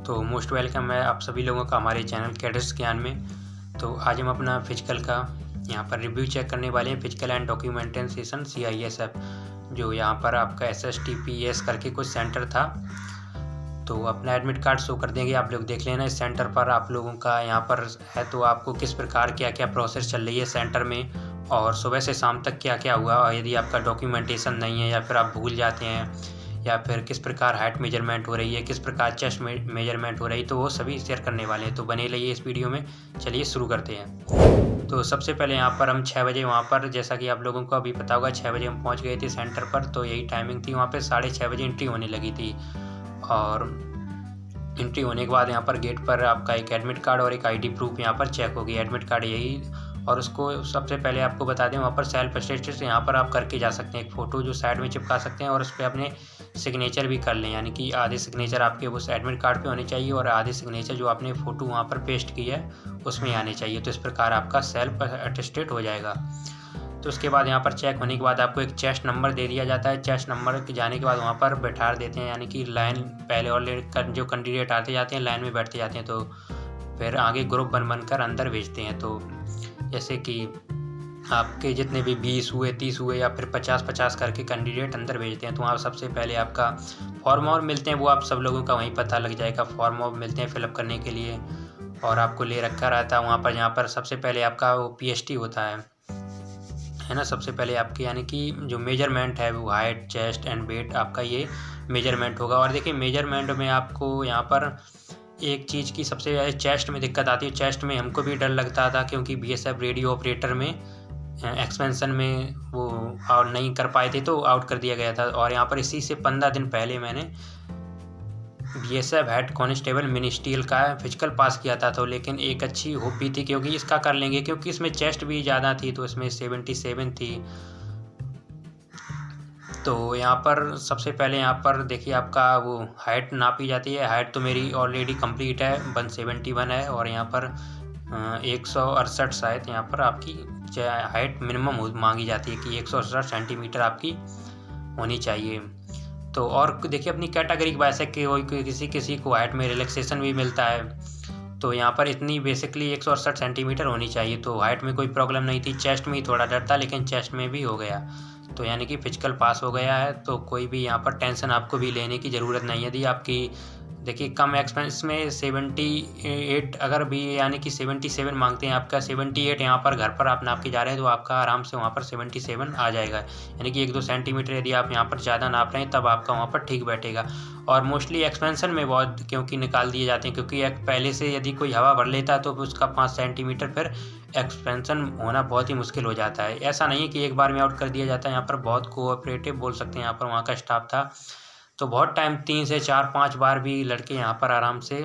तो most welcome है आप सभी लोगों का हमारे चैनल कैडर्स ज्ञान में। तो आज हम अपना फिजिकल का यहाँ पर रिव्यू चेक करने वाले हैं। फिजिकल एंड डॉक्यूमेंटेशन CISF जो यहाँ पर आपका SSTPS करके कुछ सेंटर था। तो अपना एडमिट कार्ड शो कर देंगे, आप लोग देख लेना। इस सेंटर पर आप लोगों का यहाँ पर है तो आपको किस प्रकार क्या क्या प्रोसेस चल रही है सेंटर में, और सुबह से शाम तक क्या क्या हुआ, और यदि आपका डॉक्यूमेंटेशन नहीं है या फिर आप भूल जाते हैं, या फिर किस प्रकार हाइट मेजरमेंट हो रही है, किस प्रकार चेस्ट मेजरमेंट हो रही है, तो वो सभी शेयर करने वाले हैं। तो बने रहिए इस वीडियो में। चलिए शुरू करते हैं। तो सबसे पहले यहाँ पर हम 6 बजे वहाँ पर, जैसा कि आप लोगों को अभी पता होगा, 6 बजे हम पहुँच गए थे सेंटर पर। तो यही टाइमिंग थी, वहाँ पर 6:30 बजे एंट्री होने लगी थी। और एंट्री होने के बाद यहाँ पर गेट पर आपका एक एडमिट कार्ड और एक ID प्रूफ यहाँ पर चेक होगी। एडमिट कार्ड यही, और उसको सबसे पहले आपको बता दें, वहाँ पर सेल्फ अटेस्टेड यहाँ पर आप करके जा सकते हैं। एक फ़ोटो जो साइड में चिपका सकते हैं और उस पर अपने सिग्नेचर भी कर लें, यानी कि आधे सिग्नेचर आपके उस एडमिट कार्ड पे होने चाहिए और आधे सिग्नेचर जो आपने फ़ोटो वहाँ पर पेस्ट की है उसमें आने चाहिए। तो इस प्रकार आपका सेल्फ अटेस्टेड हो जाएगा। तो उसके बाद यहाँ पर चेक होने के बाद आपको एक चेस्ट नंबर दे दिया जाता है। चेस्ट नंबर के जाने के बाद वहाँ पर बैठा देते हैं, यानी कि लाइन पहले और जो कैंडिडेट आते जाते हैं लाइन में बैठते जाते हैं, तो फिर आगे ग्रुप बनकर अंदर भेजते हैं। तो जैसे कि आपके जितने भी 20 हुए, 30 हुए, या फिर 50-50 करके कैंडिडेट अंदर भेजते हैं। तो वहाँ सबसे पहले आपका फॉर्म और मिलते हैं, वो आप सब लोगों का वहीं पता लग जाएगा। फॉर्म और मिलते हैं फिलअप करने के लिए, और आपको ले रखा रहता है वहाँ पर। यहाँ पर सबसे पहले आपका वो PST होता है ना, सबसे पहले आपके यानी कि जो मेजरमेंट है वो हाइट, चेस्ट एंड वेट, आपका ये मेजरमेंट होगा। और देखिए मेजरमेंट में आपको यहाँ पर एक चीज़ की सबसे ज़्यादा चेस्ट में दिक्कत आती है। चेस्ट में हमको भी डर लगता था, क्योंकि BSF रेडियो ऑपरेटर में एक्सपेंशन में वो और नहीं कर पाए थे तो आउट कर दिया गया था। और यहाँ पर इसी से 15 दिन पहले मैंने BSF हेड कांस्टेबल मिनिस्ट्रियल का फिजिकल पास किया था। तो लेकिन एक अच्छी होप भी थी, क्योंकि इसका कर लेंगे, क्योंकि इसमें चेस्ट भी ज़्यादा थी, तो इसमें 77 थी। तो यहाँ पर सबसे पहले यहाँ पर देखिए आपका वो हाइट नापी जाती है। हाइट तो मेरी ऑलरेडी कंप्लीट है, 171 है, और यहाँ पर 168 शायद यहाँ पर आपकी हाइट मिनिमम मांगी जाती है कि 168 सेंटीमीटर आपकी होनी चाहिए। तो और देखिए अपनी कैटेगरी की वजह से किसी को हाइट में रिलैक्सेशन भी मिलता है। तो यहाँ पर इतनी बेसिकली 168 सेंटीमीटर होनी चाहिए। तो हाइट में कोई प्रॉब्लम नहीं थी, चेस्ट में ही थोड़ा डर था, लेकिन चेस्ट में भी हो गया। तो यानी कि फिजिकल पास हो गया है। तो कोई भी यहाँ पर टेंशन आपको भी लेने की ज़रूरत नहीं है। यदि आपकी देखिए कम एक्सपेंस में 78 अगर भी, यानी कि 77 मांगते हैं, आपका 78 यहाँ पर घर पर आप नाप के जा रहे हैं, तो आपका आराम से वहाँ पर 77 आ जाएगा। यानी कि 1-2 सेंटीमीटर यदि आप यहाँ पर ज़्यादा नाप रहे हैं तब आपका वहाँ पर ठीक बैठेगा। और मोस्टली एक्सपेंशन में बहुत क्योंकि निकाल दिए जाते हैं, क्योंकि पहले से यदि कोई हवा भर लेता है तो उसका 5 सेंटीमीटर फिर एक्सपेंशन होना बहुत ही मुश्किल हो जाता है। ऐसा नहीं है कि एक बार में आउट कर दिया जाता है। यहाँ पर बहुत कोऑपरेटिव बोल सकते हैं, यहाँ पर वहाँ का स्टाफ था। तो बहुत टाइम 3 से 4-5 बार भी लड़के यहाँ पर आराम से,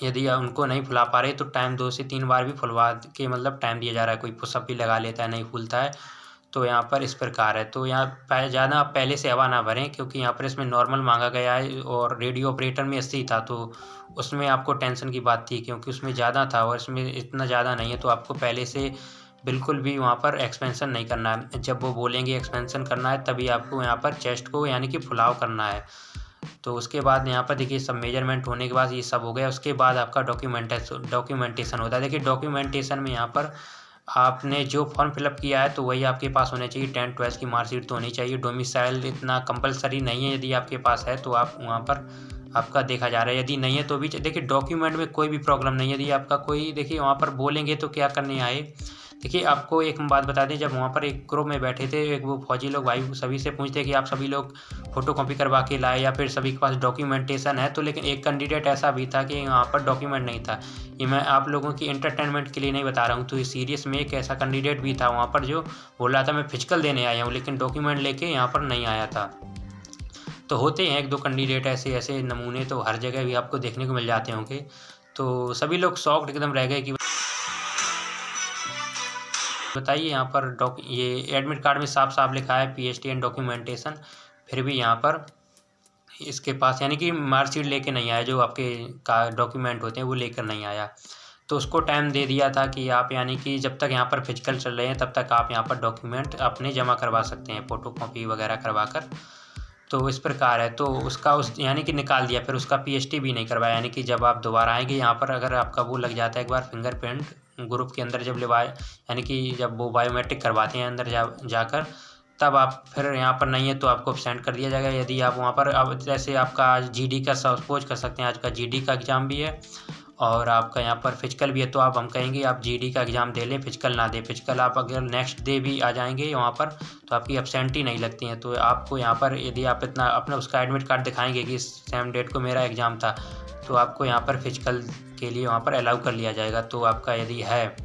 यदि उनको नहीं फुला पा रहे तो टाइम 2 से 3 बार भी फुलवा के मतलब टाइम दिया जा रहा है। कोई पुशअप भी लगा लेता है, नहीं फूलता है। तो यहाँ पर इस प्रकार है। तो यहाँ ज़्यादा आप पहले से हवा ना भरें, क्योंकि यहाँ पर इसमें नॉर्मल मांगा गया है, और रेडियो ऑपरेटर में 80 था, तो उसमें आपको टेंशन की बात थी, क्योंकि उसमें ज़्यादा था और इसमें इतना ज़्यादा नहीं है। तो आपको पहले से बिल्कुल भी वहाँ पर एक्सपेंशन नहीं करना है। जब वो बोलेंगे एक्सपेंशन करना है तभी आपको यहाँ पर चेस्ट को यानी कि फुलाव करना है। तो उसके बाद यहाँ पर देखिए सब मेजरमेंट होने के बाद ये सब हो गया। उसके बाद आपका डॉक्यूमेंटेशन होता है। देखिए डॉक्यूमेंटेशन में यहाँ पर आपने जो फॉर्म फिलअप किया है तो वही आपके पास होना चाहिए। 10-12 की मार्कशीट तो होनी चाहिए। डोमिसाइल इतना कंपलसरी नहीं है, यदि आपके पास है तो आप वहाँ पर आपका देखा जा रहा है, यदि नहीं है तो भी देखिए डॉक्यूमेंट में कोई भी प्रॉब्लम नहीं है। यदि आपका कोई देखिए वहाँ पर बोलेंगे तो क्या करने आए, देखिए आपको एक बात बता दें, जब वहाँ पर एक ग्रुप में बैठे थे, एक वो फौजी लोग भाई सभी से पूछते कि आप सभी लोग फ़ोटोकॉपी करवा के लाए या फिर सभी के पास डॉक्यूमेंटेशन है। तो लेकिन एक कैंडिडेट ऐसा भी था कि वहाँ पर डॉक्यूमेंट नहीं था। ये मैं आप लोगों की एंटरटेनमेंट के लिए नहीं बता रहा हूँ। तो ये सीरियस में एक ऐसा कैंडिडेट भी था वहाँ पर जो बोल रहा था मैं फिजिकल देने आया हूँ, लेकिन डॉक्यूमेंट लेके यहाँ पर नहीं आया था। तो होते हैं 1-2 कैंडिडेट ऐसे नमूने, तो हर जगह भी आपको देखने को मिल जाते होंगे। तो सभी लोग शॉक्ड एकदम रह गए कि बताइए यहाँ पर ये एडमिट कार्ड में साफ साफ लिखा है PST एंड डॉक्यूमेंटेशन, फिर भी यहाँ पर इसके पास यानी कि मार्कशीट लेके नहीं आया, जो आपके का डॉक्यूमेंट होते हैं वो लेकर नहीं आया। तो उसको टाइम दे दिया था कि आप यानी कि जब तक यहाँ पर फिजिकल चल रहे हैं तब तक आप यहाँ पर डॉक्यूमेंट अपने जमा करवा सकते हैं, फ़ोटोकॉपी वगैरह करवा कर। तो इस प्रकार है। तो उसका यानी कि निकाल दिया, फिर उसका पीएचटी भी नहीं करवाया, यानी कि जब आप दोबारा आएंगे यहाँ पर, अगर आपका वो लग जाता है एक बार फिंगरप्रिंट ग्रुप के अंदर, जब यानी कि जब वो बायोमेट्रिक करवाते हैं अंदर जाकर, तब आप फिर यहाँ पर नहीं है तो आपको अपसेंट कर दिया जाएगा। यदि आप वहाँ पर, अब जैसे आपका आज जीडी का सपोज कर सकते हैं, आज का जीडी का एग्ज़ाम भी है और आपका यहाँ पर फिजिकल भी है, तो आप हम कहेंगे आप जीडी का एग्ज़ाम दे लें, फिजिकल ना दें। फिजिकल आप अगर नेक्स्ट डे भी आ जाएंगे वहाँ पर तो आपकी एब्सेंटी नहीं लगती है। तो आपको यहाँ पर यदि आप इतना अपना उसका एडमिट कार्ड दिखाएंगे कि सेम डेट को मेरा एग्ज़ाम था, तो आपको यहाँ पर फिजिकल के लिए वहाँ पर अलाउ कर लिया जाएगा। तो आपका यदि है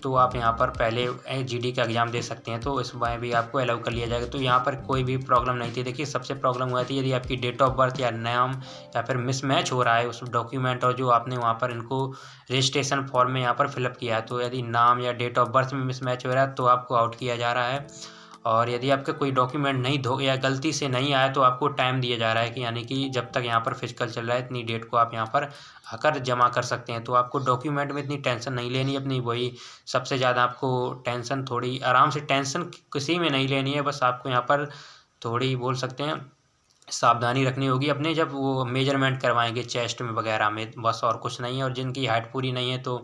तो आप यहाँ पर पहले जीडी का एग्ज़ाम दे सकते हैं, तो इसमें भी आपको अलाउ कर लिया जाएगा। तो यहाँ पर कोई भी प्रॉब्लम नहीं थी। देखिए सबसे प्रॉब्लम हुआ थी यदि आपकी डेट ऑफ बर्थ या नाम या फिर मिसमैच हो रहा है उस डॉक्यूमेंट और जो आपने वहाँ पर इनको रजिस्ट्रेशन फॉर्म में यहाँ पर फिलअप किया है, तो यदि नाम या डेट ऑफ बर्थ में मिसमैच हो रहा है तो आपको आउट किया जा रहा है। और यदि आपका कोई डॉक्यूमेंट नहीं धो या गलती से नहीं आया तो आपको टाइम दिया जा रहा है कि यानी कि जब तक यहाँ पर फिजिकल चल रहा है इतनी डेट को आप यहाँ पर आकर जमा कर सकते हैं। तो आपको डॉक्यूमेंट में इतनी टेंशन नहीं लेनी है अपनी, वही सबसे ज़्यादा आपको टेंशन, थोड़ी आराम से, टेंशन किसी में नहीं लेनी है, बस आपको यहाँ पर थोड़ी बोल सकते हैं सावधानी रखनी होगी अपने जब वो मेजरमेंट करवाएंगे चेस्ट में वगैरह में, बस और कुछ नहीं है। और जिनकी हाइट पूरी नहीं है तो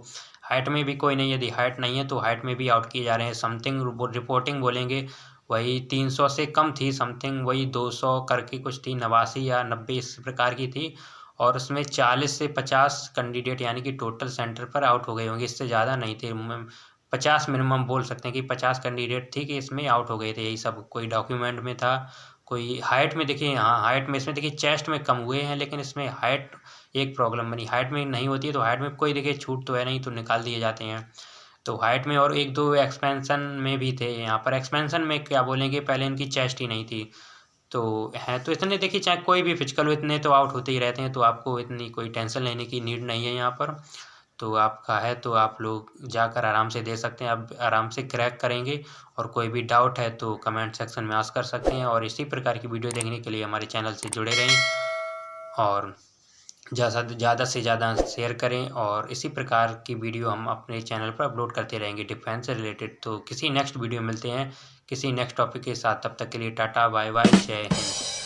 हाइट में भी कोई नहीं, यदि हाइट नहीं है तो हाइट में भी आउट किए जा रहे हैं। समथिंग रिपोर्टिंग बोलेंगे वही 300 से कम थी, समथिंग वही 200 करके कुछ थी, 89 या 90 इस प्रकार की थी। और उसमें 40 से 50 कैंडिडेट यानी कि टोटल सेंटर पर आउट हो गए होंगे, इससे ज़्यादा नहीं थे। 50 मिनिमम बोल सकते हैं कि 50 कैंडिडेट थी कि इसमें आउट हो गए थे। यही सब, कोई डॉक्यूमेंट में था, कोई हाइट में, देखिए हाँ हाइट में, इसमें देखिए चेस्ट में कम हुए हैं लेकिन इसमें हाइट एक प्रॉब्लम बनी, हाइट में नहीं होती है। तो हाइट में कोई देखिए छूट तो है नहीं, तो निकाल दिए जाते हैं। तो हाइट में और एक दो एक्सपेंशन में भी थे। यहाँ पर एक्सपेंशन में क्या बोलेंगे, पहले इनकी चेस्ट ही नहीं थी। तो है, तो इतने देखिए चाहे कोई भी फिजिकल हो इतने तो आउट होते ही रहते हैं, तो आपको इतनी कोई टेंशन लेने की नीड नहीं है यहाँ पर। तो आपका है तो आप लोग जाकर आराम से दे सकते हैं, अब आराम से क्रैक करेंगे। और कोई भी डाउट है तो कमेंट सेक्शन में आस्क कर सकते हैं। और इसी प्रकार की वीडियो देखने के लिए हमारे चैनल से जुड़े रहें और ज़्यादा से ज़्यादा शेयर करें। और इसी प्रकार की वीडियो हम अपने चैनल पर अपलोड करते रहेंगे डिफेंस से रिलेटेड। तो किसी नेक्स्ट वीडियो मिलते हैं किसी नेक्स्ट टॉपिक के साथ, तब तक के लिए टाटा बाय बाय, जय हिंद।